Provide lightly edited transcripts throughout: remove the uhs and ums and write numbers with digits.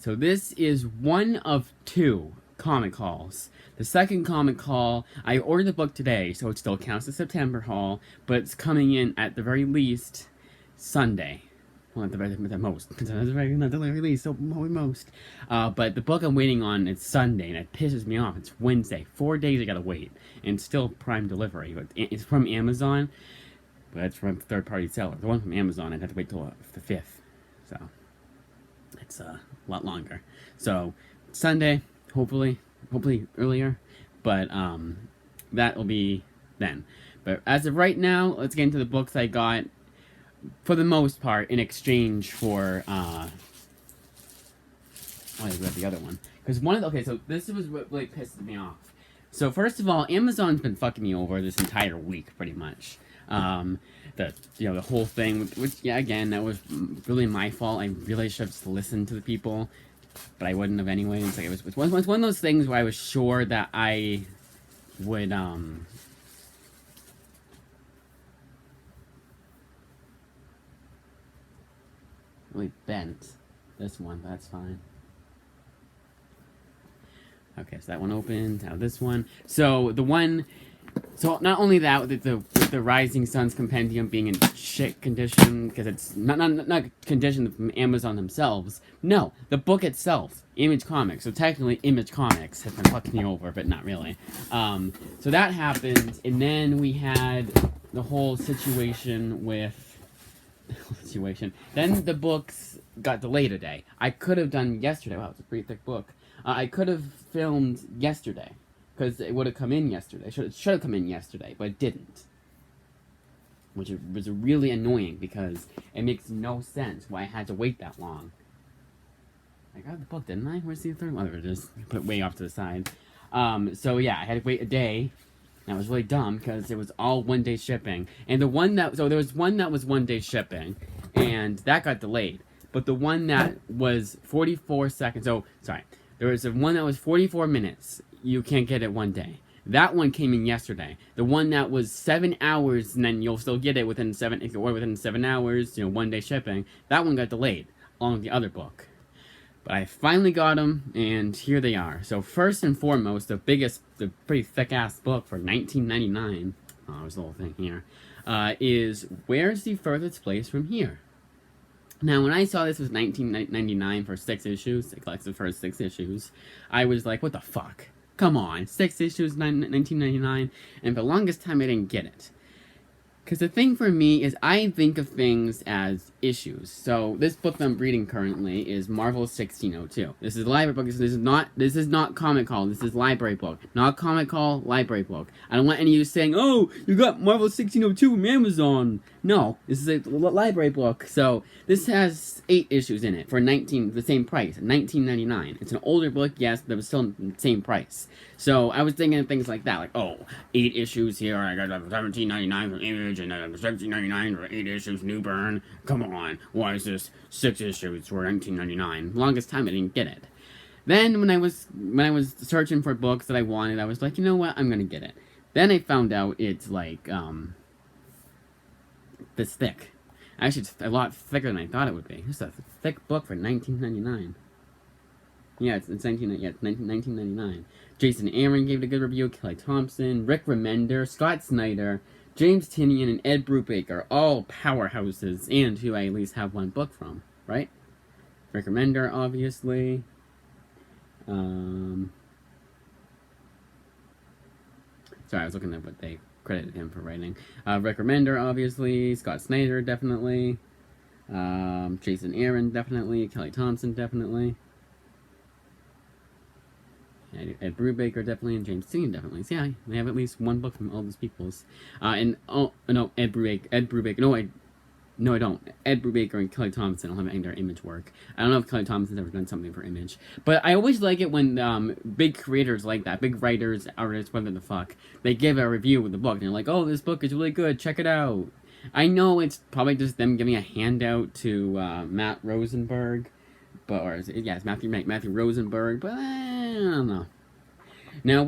So this is one of 2 comic hauls. The second comic haul, I ordered the book today, so it still counts as September haul, but it's coming in at the very least Sunday. Well, at the very most. Not the very least, so most. But the book I'm waiting on is Sunday, and it pisses me off. It's Wednesday. 4 days I gotta wait. And it's still Prime delivery. It's from Amazon, but it's from a third-party seller. The one from Amazon, I'd have to wait till the 5th. So, it's a lot longer. So, Sunday, hopefully earlier. But, that will be then. But as of right now, let's get into the books I got, for the most part, in exchange for, oh, I got the other one. Because okay, so this was what really pissed me off. So, first of all, Amazon's been fucking me over this entire week, pretty much. The whole thing, which, yeah, again, that was really my fault. I really should have just listened to the people, but I wouldn't have anyway. It's like, it was one of those things where I was sure that I would, really bent this one, but that's fine. Okay, so that one opened. Now this one. So the one. So not only that, with the Rising Stars Compendium being in shit condition, because it's not condition from Amazon themselves. No, the book itself, Image Comics. So technically, Image Comics has been fucking me over, but not really. So that happened, and then we had the whole situation with. Then the books got delayed a day. I could have done yesterday. Wow, it's a pretty thick book. I could have filmed yesterday, because it would have come in yesterday. It should have come in yesterday, but it didn't. Which was really annoying, because it makes no sense why I had to wait that long. I got the book, didn't I? Where's the third one? Whatever, just put it way off to the side. So yeah, I had to wait a day. That was really dumb, because it was all one-day shipping. And there was one that was one-day shipping, and that got delayed. But the one that was 44 seconds, there was one that was 44 minutes. You can't get it one day. That one came in yesterday. The one that was 7 hours, and then you'll still get it within 7 hours, one-day shipping. That one got delayed, along with the other book. But I finally got them, and here they are. So first and foremost, the pretty thick-ass book for $19.99, there's a little thing here, is Where's the Furthest Place from Here? Now, when I saw this was $19.99 for 6 issues, it collects the first 6 issues, I was like, what the fuck? Come on, 6 issues, $19.99, and for the longest time I didn't get it. Because the thing for me is I think of things as issues. So this book that I'm reading currently is Marvel 1602. This is a library book. This is not comic haul. This is library book. Not comic haul, library book. I don't want any of you saying, oh, you got Marvel 1602 from Amazon. No, this is a library book. So this has 8 issues in it for the same price, $19.99. It's an older book, yes, but it was still the same price. So I was thinking of things like that, like, oh, 8 issues here. I got $17.99 from Image and $17.99 for 8 issues, New Burn. Come on, why is this 6 issues for $19.99? Longest time I didn't get it. Then when I was searching for books that I wanted, I was like, you know what, I'm gonna get it. Then I found out it's like this thick. Actually, it's a lot thicker than I thought it would be. It's a thick book for $19.99. Yeah, it's $19.99. Jason Aaron gave it a good review. Kelly Thompson, Rick Remender, Scott Snyder, James Tynion, and Ed Brubaker, all powerhouses, and who I at least have one book from, right? Rick Remender, obviously. Sorry, I was looking at what they credited him for writing. Rick Remender, obviously. Scott Snyder, definitely. Jason Aaron, definitely. Kelly Thompson, definitely. Ed Brubaker, definitely, and James Tynion, definitely. So yeah, they have at least one book from all those peoples. Ed Brubaker, no, I don't. Ed Brubaker and Kelly Thompson, I'll have any of their Image work. I don't know if Kelly Thompson's ever done something for Image. But I always like it when big creators like that, big writers, artists, whatever the fuck, they give a review of the book, and they're like, oh, this book is really good, check it out. I know it's probably just them giving a handout to Matt Rosenberg, it's Matthew Rosenberg, but I don't know. Now,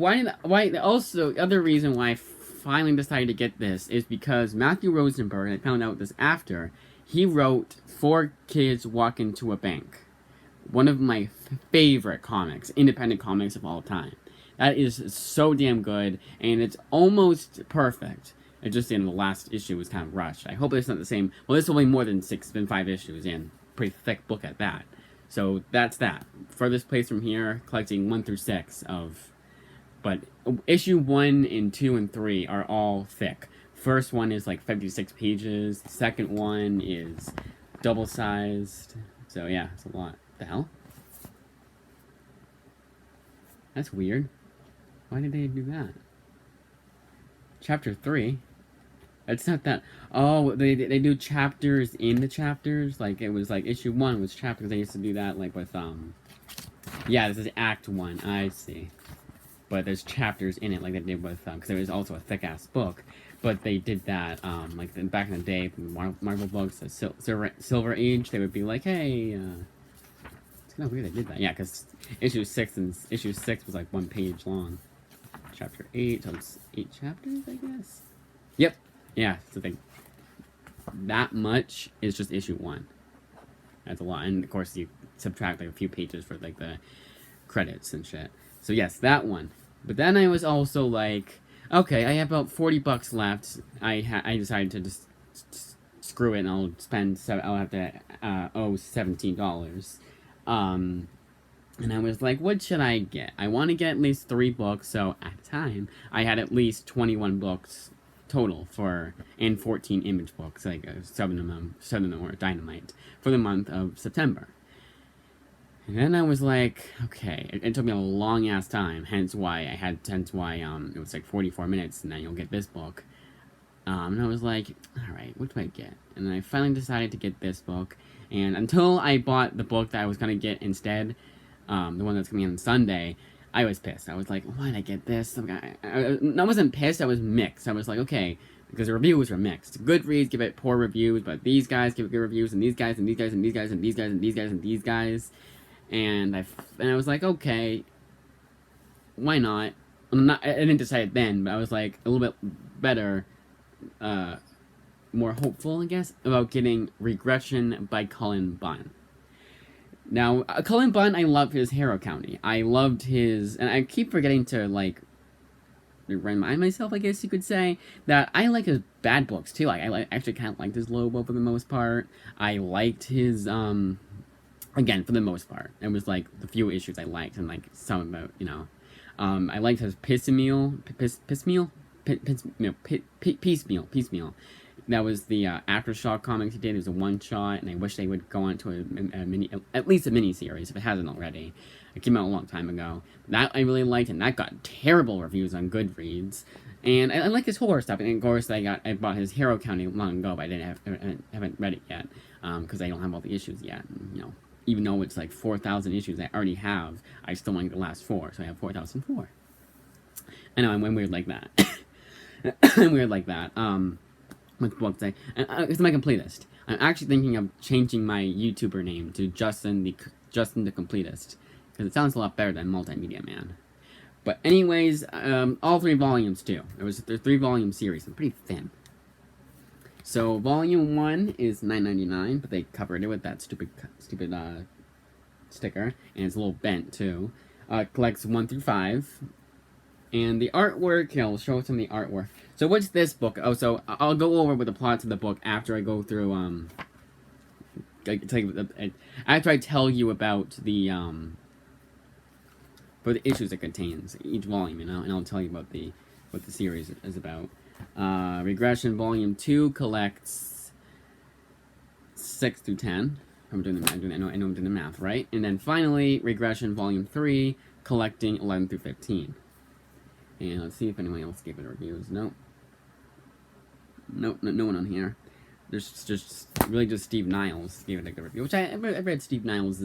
also, the other reason why I finally decided to get this is because Matthew Rosenberg, and I found out this after, he wrote 4 Kids Walk Into a Bank, one of my favorite comics, independent comics of all time. That is so damn good, and it's almost perfect. It just in the last issue was kind of rushed. I hope it's not the same. Well, this will be more than 5 issues, and pretty thick book at that. So that's that. Furthest place from here, collecting 1 through 6 of, but issue 1 and 2 and 3 are all thick. First one is like 56 pages. The second one is double-sized. So yeah, it's a lot. The hell? That's weird. Why did they do that? Chapter 3? It's not that... Oh, they do chapters in the chapters? Like, it was like issue 1 was chapters. They used to do that, like, with, Yeah, this is Act 1. I see. But there's chapters in it, like they did with, because it was also a thick-ass book. But they did that, like, back in the day, Marvel books, the Silver Age, they would be like, hey, it's kind of weird they did that. Yeah, because issue 6 was, like, 1 page long. Chapter 8, so it's 8 chapters, I guess? Yep. Yeah, so that much is just issue 1. That's a lot. And, of course, you subtract, like, a few pages for, like, the credits and shit. So, yes, that one. But then I was also like, okay, I have about $40 left. I decided to just screw it, and I'll have to owe $17. And I was like, what should I get? I want to get at least 3 books, so at the time, I had at least 21 books total and 14 image books, like 7 of them were Dynamite, for the month of September. And then I was like, okay, it took me a long-ass time, hence why it was like 44 minutes, and then you'll get this book. And I was like, alright, what do I get? And then I finally decided to get this book, and until I bought the book that I was going to get instead, the one that's coming on Sunday, I was pissed. I was like, why did I get this? I wasn't pissed, I was mixed. I was like, okay, because the reviews were mixed. Goodreads give it poor reviews, but these guys give it good reviews, and these guys, and these guys, and these guys, and these guys, and these guys, and these guys. And I was like, okay, why not? I didn't decide it then, but I was like a little bit better, more hopeful, I guess, about getting Regression by Cullen Bunn. Now, Cullen Bunn, I love his Hero County. I loved his, and I keep forgetting to, like, remind myself, I guess you could say, that I like his bad books, too. I actually kind of liked his Lobo for the most part. I liked his, again, for the most part. It was, like, the few issues I liked, and, like, some about, you know. I liked his Piecemeal. That was the Aftershock comics he did. It was a one-shot, and I wish they would go on to at least a mini-series, if it hasn't already. It came out a long time ago. That I really liked, and that got terrible reviews on Goodreads. And I like his horror stuff, and of course I bought his Hero County long ago, but I haven't read it yet, because I don't have all the issues yet, and, you know. Even though it's like 4,000 issues I already have, I still want the last 4, so I have 4,004. I know, I'm weird like that. I'm weird like that. With books, it's my completist. I'm actually thinking of changing my YouTuber name to Justin the Completist, because it sounds a lot better than Multimedia Man. But anyways, all 3 volumes too. They're 3-volume series. They're pretty thin. So volume 1 is $9.99, but they covered it with that stupid sticker, and it's a little bent too. Collects 1 through 5, and the artwork. Here, I'll show some of the artwork. So what's this book? Oh, so I'll go over with the plots of the book after I go through. After I tell you about the for the issues it contains, each volume, you know, and I'll tell you about what the series is about. Regression Volume 2 collects 6 through 10. I know I'm doing the math, right? And then finally, Regression Volume 3 collecting 11 through 15. And let's see if anyone else gave it reviews. Nope. Nope, no one on here. There's just Steve Niles gave it a good review, which I read Steve Niles'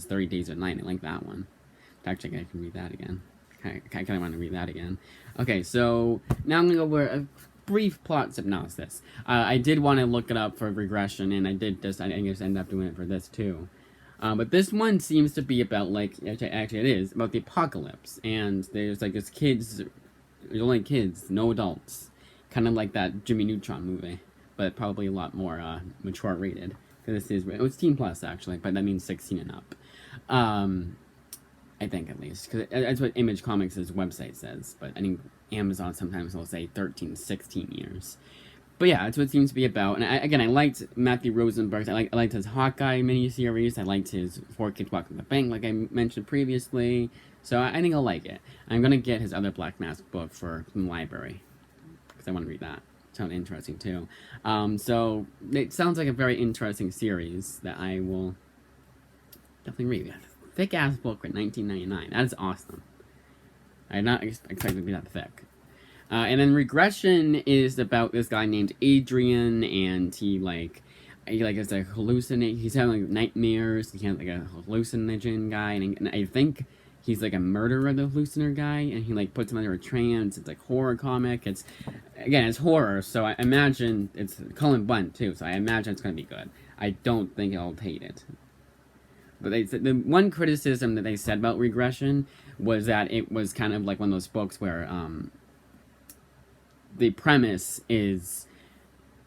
30 Days of Night. I like that one. Actually, I can read that again. I kind of want to read that again. Okay, so now I'm going to go over a brief plot synopsis. I did want to look it up for Regression, and I guess end up doing it for this too. But this one seems to be about, like, actually it is, about the apocalypse. And there's, like, there's only kids, no adults. Kind of like that Jimmy Neutron movie, but probably a lot more mature rated. Because it's Teen Plus, actually, but that means 16 and up. I think at least, because that's what Image Comics' website says. But I think Amazon sometimes will say 13, 16 years. But yeah, that's what it seems to be about. And I liked Matthew Rosenberg's. I liked his Hawkeye miniseries. I liked his Four Kids Walking the Bank, like I mentioned previously. So I think I'll like it. I'm gonna get his other Black Mask book from the library because I want to read that. Sounds interesting too. So it sounds like a very interesting series that I will definitely read. Thick ass book for $19.99. That is awesome. I did not expect it to be that thick. And then Regression is about this guy named Adrian, and he is a hallucinate. He's having like nightmares. He's like a hallucinogen guy, and I think he's like a murderer, the hallucinator guy, and he like puts him under a trance. It's like horror comic. It's horror, so I imagine it's Cullen Bunn too. So I imagine it's gonna be good. I don't think I'll hate it. But the one criticism that they said about Regression was that it was kind of like one of those books where the premise is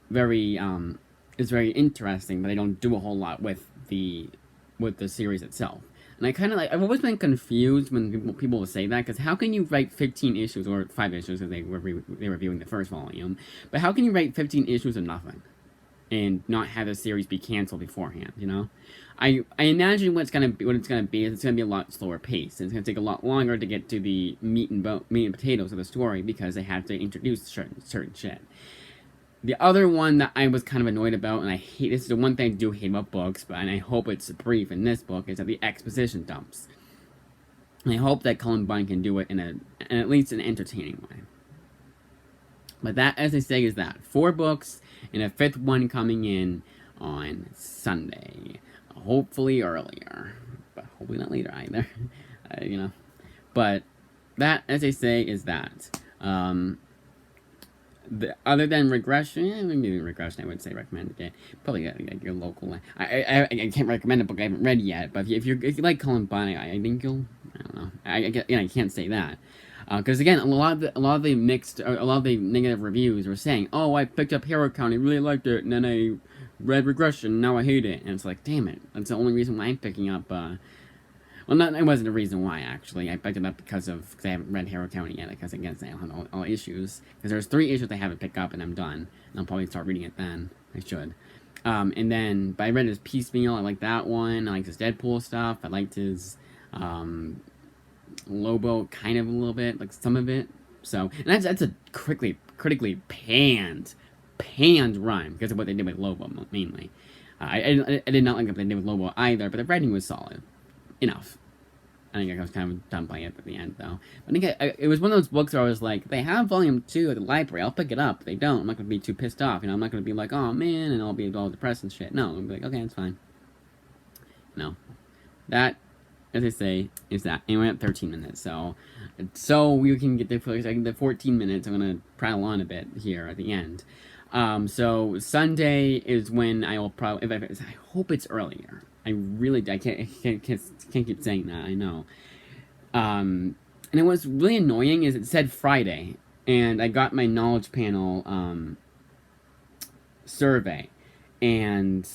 very interesting, but they don't do a whole lot with the series itself. And I kind of I've always been confused when people will say that, because how can you write 15 issues, or 5 issues if they were reviewing the first volume, but how can you write 15 issues of nothing and not have the series be canceled beforehand, you know? I imagine what it's gonna be is it's gonna be a lot slower pace. It's gonna take a lot longer to get to the meat and potatoes of the story, because they have to introduce certain shit. The other one that I was kind of annoyed about, and I hate, this is the one thing I do hate about books, and I hope it's brief in this book, is that the exposition dumps. And I hope that Cullen Bunn can do it in at least an entertaining way. But that, as I say, is that 4 books and a 5th one coming in on Sunday. Hopefully earlier, but hopefully not later either. You know, but that, as I say, is that. Other than Regression, maybe Regression, I would say recommend it. Probably your local. I can't recommend a book I haven't read yet, but if you like Cullen Bunn, I think you'll. I don't know. I can't say that. Because again, a lot of the negative reviews were saying, "Oh, I picked up Hero Count, I really liked it, and then I read Regression, now I hate it." And it's like, damn it, that's the only reason why I'm picking up. Well, it wasn't the reason why, actually. I picked it up because I haven't read Hero County yet, because again, I don't have all issues. Because there's 3 issues I haven't picked up, and I'm done. And I'll probably start reading it then. I should. And then, but I read his Piecemeal, I like that one. I liked his Deadpool stuff. I liked his Lobo kind of a little bit, like some of it. So, and that's a critically panned run, because of what they did with Lobo, mainly. I did not like what they did with Lobo either, but the writing was solid enough. I think I was kind of done by it at the end, though. I think it was one of those books where I was like, they have volume 2 at the library, I'll pick it up. They don't, I'm not going to be too pissed off, you know, I'm not going to be like, oh man, and I'll be all depressed and shit. No, I'm going to be like, okay, it's fine. No. That, as I say, is that. And we're at 13 minutes, so we can get the 14 minutes, I'm going to prattle on a bit here at the end. So Sunday is when I will probably, I hope it's earlier. I can't keep saying that, I know. And it was really annoying is it said Friday, and I got my knowledge panel, survey, and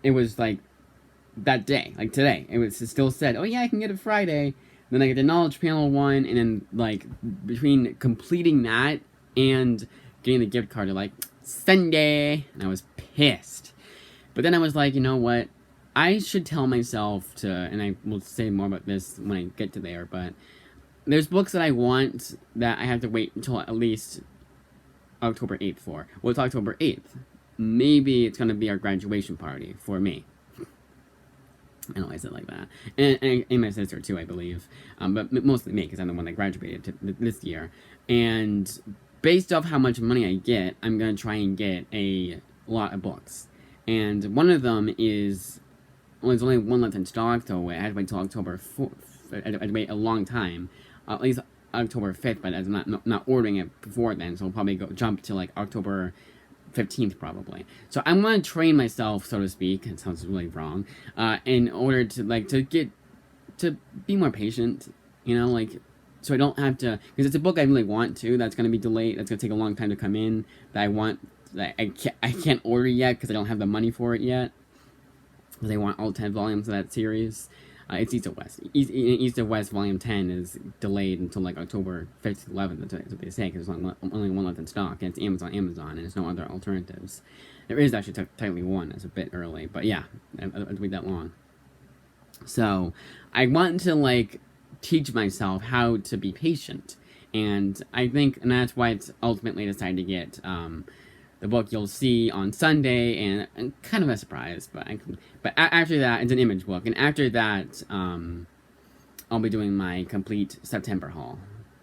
it was like, that day, like today, it still said, oh yeah, I can get it Friday. Then I get the knowledge panel one, and then, like, between completing that and getting the gift card, they're like, Sunday, and I was pissed. But then I was like, you know what? I should tell myself to, and I will say more about this when I get to there, but there's books that I want that I have to wait until at least October 8th for. Well, it's October 8th. Maybe it's going to be our graduation party for me. I don't know, I said like that. And my sister, too, I believe. But mostly me, because I'm the one that graduated this year. And based off how much money I get, I'm going to try and get a lot of books. And one of them is, well, there's only one left in stock, so I had to wait until October 4th. I had to wait a long time, at least October 5th, but I'm not ordering it before then, so I'll probably jump to like October 15th probably. So I'm going to train myself, so to speak, it sounds really wrong, in order to be more patient, you know, like, so I don't have to, because it's a book I really want to, that's going to be delayed, that's going to take a long time to come in, that I can't order yet because I don't have the money for it yet. They want all 10 volumes of that series. It's East of West. East of West Volume 10 is delayed until like October 5th to 11th. That's what they say, because there's only one left in stock, and it's Amazon, and there's no other alternatives. There is actually technically one. It's a bit early, but yeah, it'll wait that long. So I want to like teach myself how to be patient, and and that's why it's ultimately decided to get the book you'll see on Sunday, and kind of a surprise, but after that, it's an image book, and after that, I'll be doing my complete September haul,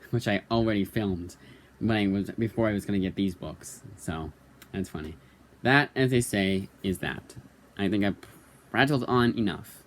which I already filmed before I was gonna get these books. So that's funny. That, as they say, is that. I think I've rattled on enough.